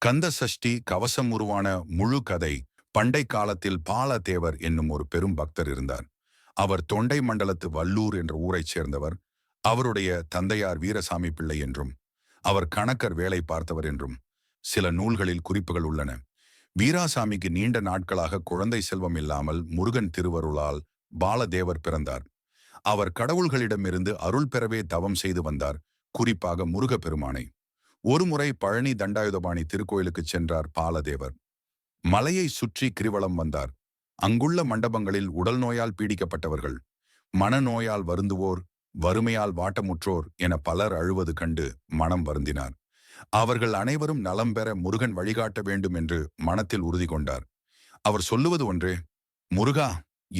கந்த சஷ்டி கவசம் உருவான முழு கதை. பண்டை காலத்தில் பாலதேவர் என்னும் ஒரு பெரும் பக்தர் இருந்தார். அவர் தொண்டை மண்டலத்து வல்லூர் என்ற ஊரைச் சேர்ந்தவர். அவருடைய தந்தையார் வீரசாமி பிள்ளை என்றும் அவர் கணக்கர் வேலை பார்த்தவர் என்றும் சில நூல்களில் குறிப்புகள் உள்ளன. வீராசாமிக்கு நீண்ட நாட்களாக குழந்தை செல்வம் இல்லாமல் முருகன் திருவருளால் பாலதேவர் பிறந்தார். அவர் கடவுள்களிடமிருந்து அருள் பெறவே தவம் செய்து வந்தார், குறிப்பாக முருகப்பெருமானை. ஒருமுறை பழனி தண்டாயுதபாணி திருக்கோயிலுக்கு சென்றார் பாலதேவர். மலையை சுற்றி கிரிவலம் வந்தார். அங்குள்ள மண்டபங்களில் உடல் நோயால் பீடிக்கப்பட்டவர்கள், மனநோயால் வருந்துவோர், வறுமையால் வாட்டமுற்றோர் என பலர் அழுவது கண்டு மனம் வருந்தினார். அவர்கள் அனைவரும் நலம் பெற முருகன் வழிகாட்ட வேண்டும் என்று மனத்தில் உறுதி கொண்டார். அவர் சொல்லுவது ஒன்றே: முருகா,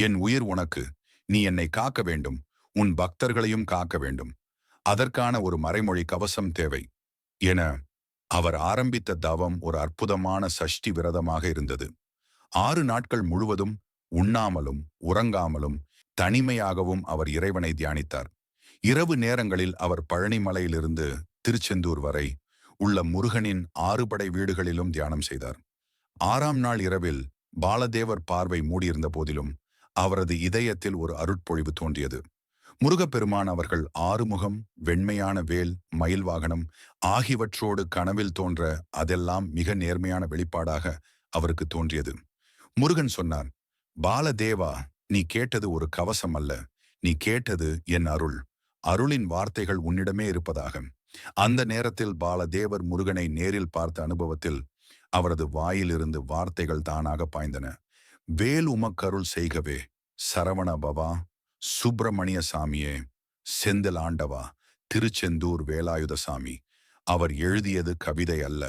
என் உயிர் உனக்கு, நீ என்னை காக்க வேண்டும், உன் பக்தர்களையும் காக்க வேண்டும். அதற்கான ஒரு மறைமொழி கவசம் தேவை என அவர் ஆரம்பித்த தவம் ஒரு அற்புதமான சஷ்டி விரதமாக இருந்தது. 6 நாட்கள் முழுவதும் உண்ணாமலும் உறங்காமலும் தனிமையாகவும் அவர் இறைவனை தியானித்தார். இரவு நேரங்களில் அவர் பழனிமலையிலிருந்து திருச்செந்தூர் வரை உள்ள முருகனின் 6 படை வீடுகளிலும் தியானம் செய்தார். 6ஆம் நாள் இரவில் பாலதேவர் பார்வை மூடியிருந்த போதிலும் அவரது இதயத்தில் ஒரு அருட்பொழிவு தோன்றியது. முருகப்பெருமான் அவர்கள் ஆறுமுகம், வெண்மையான வேல், மயில் வாகனம் ஆகியவற்றோடு கனவில் தோன்ற அதெல்லாம் மிக நேர்மையான வெளிப்பாடாக அவருக்கு தோன்றியது. முருகன் சொன்னார்: பாலதேவா, நீ கேட்டது ஒரு கவசம் அல்ல, நீ கேட்டது என் அருள். அருளின் வார்த்தைகள் உன்னிடமே இருப்பதாக. அந்த நேரத்தில் பாலதேவர் முருகனை நேரில் பார்த்த அனுபவத்தில் அவரது வாயிலிருந்து வார்த்தைகள் தானாக பாய்ந்தன. வேல் உமக்கருள் செய்கவே, சரவண பவா, சுப்பிரமணிய சாமியே, செந்தில் ஆண்டவா, திருச்செந்தூர் வேலாயுதசாமி. அவர் எழுதியது கவிதை அல்ல,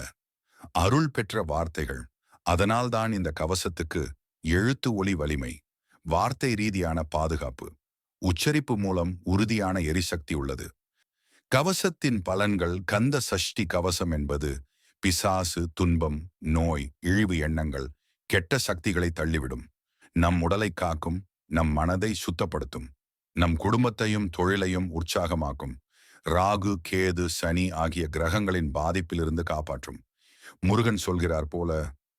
அருள் பெற்ற வார்த்தைகள். அதனால்தான் இந்த கவசத்துக்கு எழுத்து ஒலி வலிமை, வார்த்தை ரீதியான பாதுகாப்பு, உச்சரிப்பு மூலம் உறுதியான எரிசக்தி உள்ளது. கவசத்தின் பலன்கள். கந்த சஷ்டி கவசம் என்பது பிசாசு, துன்பம், நோய், இழிவு எண்ணங்கள், கெட்ட சக்திகளை தள்ளிவிடும். நம் உடலை காக்கும், நம் மனதை சுத்தப்படுத்தும், நம் குடும்பத்தையும் தொழிலையும் உற்சாகமாக்கும். ராகு, கேது, சனி ஆகிய கிரகங்களின் பாதிப்பிலிருந்து காப்பாற்றும். முருகன் சொல்கிறார் போல,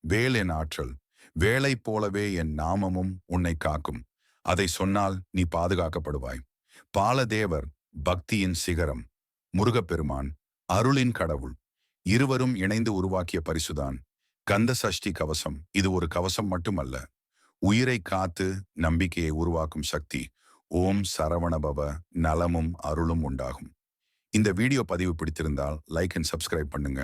வேல் என் ஆற்றல், வேலை போலவே என் நாமமும் உன்னை காக்கும். அதை சொன்னால் நீ பாதுகாக்கப்படுவாய். பாலதேவர் பக்தியின் சிகரம், முருகப்பெருமான் அருளின் கடவுள். இருவரும் இணைந்து உருவாக்கிய பரிசுதான் கந்த சஷ்டி கவசம். இது ஒரு கவசம் மட்டுமல்ல, உயிரை காத்து நம்பிக்கையை உருவாக்கும் சக்தி. ஓம் சரவணபவ. நலமும் அருளும் உண்டாகும். இந்த வீடியோ பதிவு பிடித்திருந்தால் லைக் அண்ட் சப்ஸ்கிரைப் பண்ணுங்க.